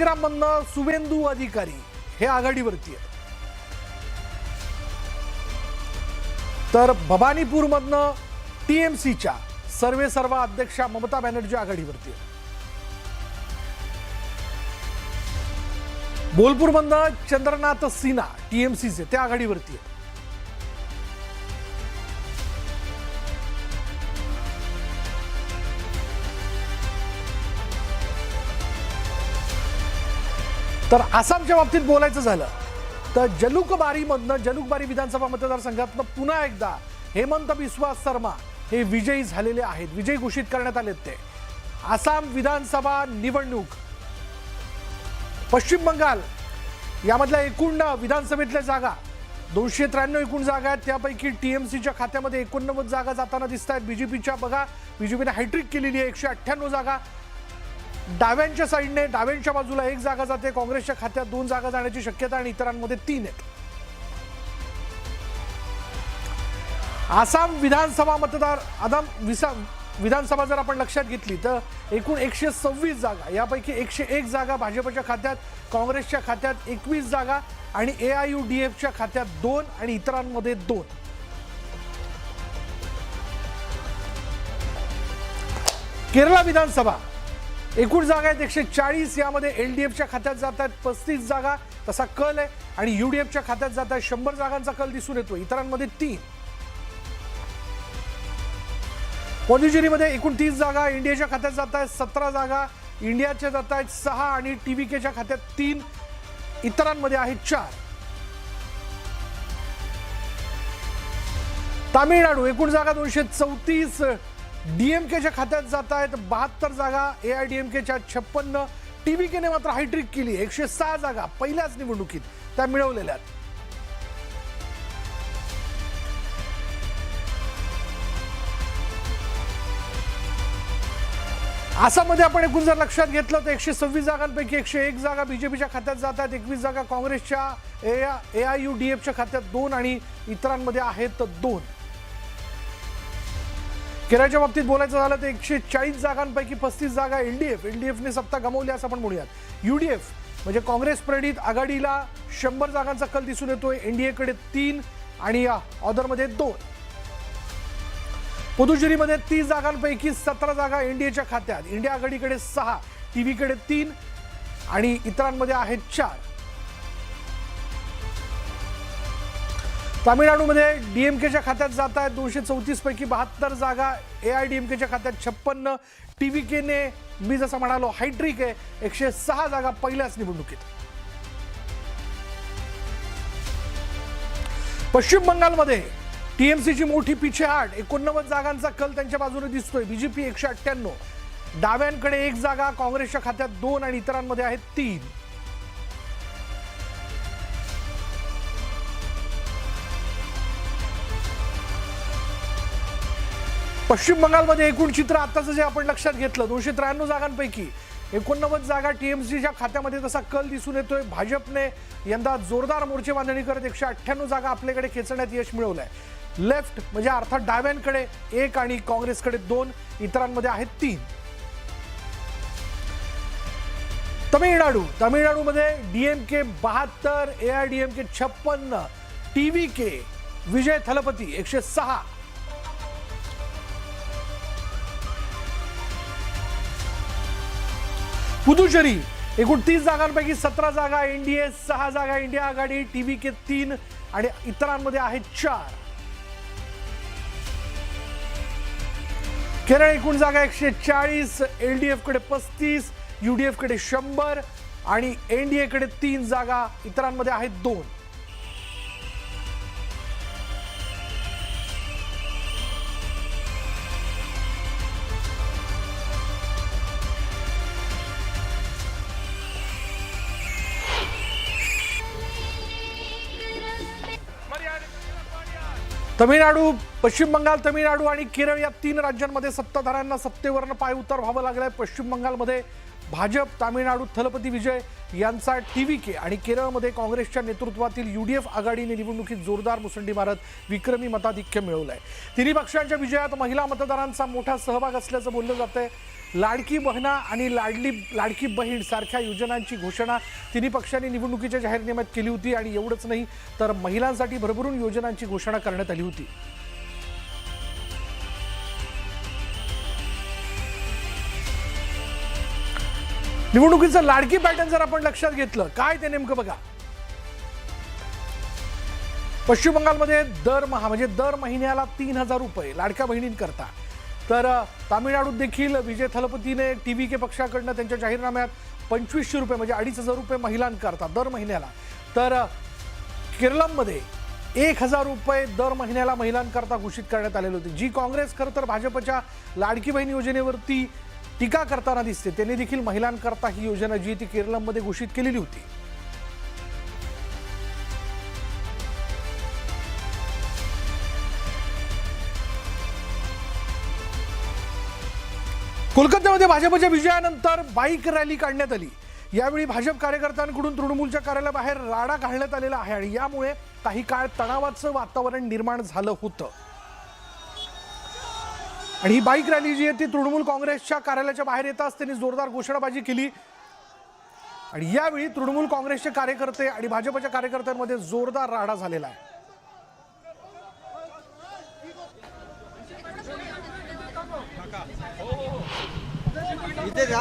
नंदीग्राममधनं सुवेंदू अधिकारी हे आघाडीवरती आहेत, तर भवानीपूरमधनं टीएमसीच्या सर्वेसर्वा अध्यक्षा ममता बॅनर्जी आघाडीवरती आहेत. बोलपूरमधनं चंद्रनाथ सिन्हा टीएमसीचे ते आघाडीवरती आहेत. तर आसामच्या बाबतीत बोलायचं झालं तर जलुकबारी विधानसभा मतदारसंघातनं पुन्हा एकदा हेमंत बिस्वा शर्मा हे विजयी झालेले आहेत, विजयी घोषित करण्यात आलेत. ते आसाम विधानसभा निवडणूक पश्चिम बंगाल यामधल्या एकूण विधानसभेतल्या जागा 293 एकूण जागा आहेत, त्यापैकी टीएमसीच्या खात्यामध्ये 89 जागा जाताना दिसत आहेत. बीजेपीच्या बघा, बीजेपीने हॅट्रिक केलेली आहे, 198 जागा. डाव्यांच्या साईडने डाव्यांच्या बाजूला 1 जागा जाते, काँग्रेसच्या खात्यात 2 जागा जाण्याची शक्यता आणि इतरांमध्ये 3 आहेत. आसाम विधानसभा विधानसभा जर आपण लक्षात घेतली तर एकूण 126 जागा, यापैकी 101 जागा भाजपच्या खात्यात, काँग्रेसच्या खात्यात 21 जागा आणि AIUDFच्या खात्यात 2 आणि इतरांमध्ये 2. केरळ विधानसभा एकूण जागा आहेत 140, यामध्ये LDFच्या खात्यात जात आहेत 35 जागा, तसा कल आहे, आणि UDFच्या खात्यात जात आहे 100 जागांचा कल दिसून येतो, इतरांमध्ये 3. पॉंडिचेरीमध्ये एकूण 30 जागा, इंडियाच्या खात्यात जात आहेत 17 जागा, इंडियाच्या जात आहेत 6 आणि TVKच्या खात्यात 3, इतरांमध्ये आहेत 4. तामिळनाडू एकूण जागा 234, DMKच्या खात्यात जात आहेत 72 जागा, AIDMKच्या 56, TVKने मात्र हायट्रिक केली, 106 जागा पहिल्याच निवडणुकीत त्या मिळवलेल्या आहेत. आसाममध्ये आपण एकूण जर लक्षात घेतलं तर 126 जागांपैकी 101 जागा बीजेपीच्या खात्यात जात आहेत, 21 जागा काँग्रेसच्या AIUDFच्या खात्यात 2 आणि इतरांमध्ये आहेत 2. केरळच्या बाबतीत बोलायचं झालं तर 140 जागांपैकी 35 जागा LDFने सत्ता गमावली असं आपण म्हणूयात. UDF म्हणजे काँग्रेस प्रेरित आघाडीला 100 जागांचा कल दिसून येतोय, NDAकडे 3 आणि ऑदरमध्ये 2. पुदुचेरीमध्ये 30 जागांपैकी 17 जागा NDAच्या खात्यात, इंडिया आघाडीकडे 6, TVकडे 3 आणि इतरांमध्ये आहेत 4. तामिळनाडूमध्ये DMKच्या खात्यात जात आहेत 234 पैकी 72 जागा, AIDMKच्या खात्यात 56, TVKने मी जसं म्हणालो हायट्रिक आहे, 106 जागा पहिल्याच निवडणुकीत. पश्चिम बंगालमध्ये TMCची मोठी पिछेहाट, 89 जागांचा कल त्यांच्या बाजूने दिसतोय, BJP 198, डाव्यांकडे 1 जागा, काँग्रेसच्या खात्यात 2 आणि इतरांमध्ये आहेत 3. पश्चिम बंगालमध्ये एकूण चित्र आताचं जे आपण लक्षात घेतलं, 293 जागांपैकी 89 जागा TMCच्या खात्यामध्ये तसा कल दिसून येतोय. भाजपने यंदा जोरदार मोर्चे बांधणी करत 198 जागा आपल्याकडे खेचण्यात यश मिळवलंय. लेफ्ट म्हणजे अर्थात डाव्यांकडे 1 आणि काँग्रेसकडे 2, इतरांमध्ये आहेत 3. तामिळनाडूमध्ये DMK 72, AIDMK 56, TVK विजय थलपती 106. पुदुचेरी एकूण 30 जागांपैकी 17 जागा, NDA 6 जागा, इंडिया आघाडी, TVK 3 आणि इतरांमध्ये आहेत 4. केरळ एकूण जागा 140, LDFकडे 35, UDFकडे 100 आणि NDAकडे 3 जागा, इतरांमध्ये आहेत 2. पश्चिम बंगाल, तामिळनाडू आणि केरळ या 3 राज्यांमध्ये सत्ताधाऱ्यांना सत्तेवरनं पायउतार व्हावं लागलंय. पश्चिम बंगालमध्ये भाजप तामिळनाडूत थलपती विजय यांचा TVK आणि केरळमध्ये काँग्रेसच्या नेतृत्वातील UDF आघाडीने निवडणुकीत जोरदार मुसंडी मारत विक्रमी मताधिक्य मिळवलंय। तिन्ही पक्षांच्या विजयात महिला मतदारांचा मोठा सहभाग असल्याचं बोललं जातंय। लाडकी बहिणा आणि लाडकी बहीण सारख्या योजनांची घोषणा तिन्ही पक्षांनी निवडणुकीच्या जाहीरनाम्यात केली होती आणि एवढंच नाही तर महिलांसाठी भरभरून योजनांची घोषणा करण्यात आली होती। निवडणुकीचं लाडकी पॅटर्न जर आपण लक्षात घेतलं काय ते नेमकं बघा। पश्चिम बंगालमध्ये दरमहा म्हणजे दर महिन्याला 3000 रुपये लाडक्या बहिणींकरता, तर तामिळनाडूत देखील विजय थलपतीने TVK पक्षाकडनं त्यांच्या जाहीरनाम्यात 2500 रुपये म्हणजे 2500 रुपये महिलांकरता दर महिन्याला, तर केरळमध्ये 1000 रुपये दर महिन्याला महिलांकरता घोषित करण्यात आलेले होते। जी काँग्रेस खरं तर भाजपच्या लाडकी बहीण योजनेवरती टीका करताना दिसते, त्यांनी देखील महिलांकरता ही योजना जी ती केरळमध्ये घोषित केलेली होती। कोलकात्यामध्ये भाजपच्या विजयानंतर बाईक रॅली काढण्यात आली। यावेळी भाजप कार्यकर्त्यांकडून तृणमूलच्या कार्यालयाबाहेर राडा घालण्यात आलेला आहे आणि यामुळे काही काळ तणावाचं वातावरण निर्माण झालं होतं। आणि ही बाईक रॅली जी आहे ती तृणमूल काँग्रेसच्या कार्यालयाच्या बाहेर येताच त्यांनी जोरदार घोषणाबाजी केली आणि यावेळी तृणमूल काँग्रेसचे कार्यकर्ते आणि भाजपच्या कार्यकर्त्यांमध्ये जोरदार राडा झालेला आहे। इथे जा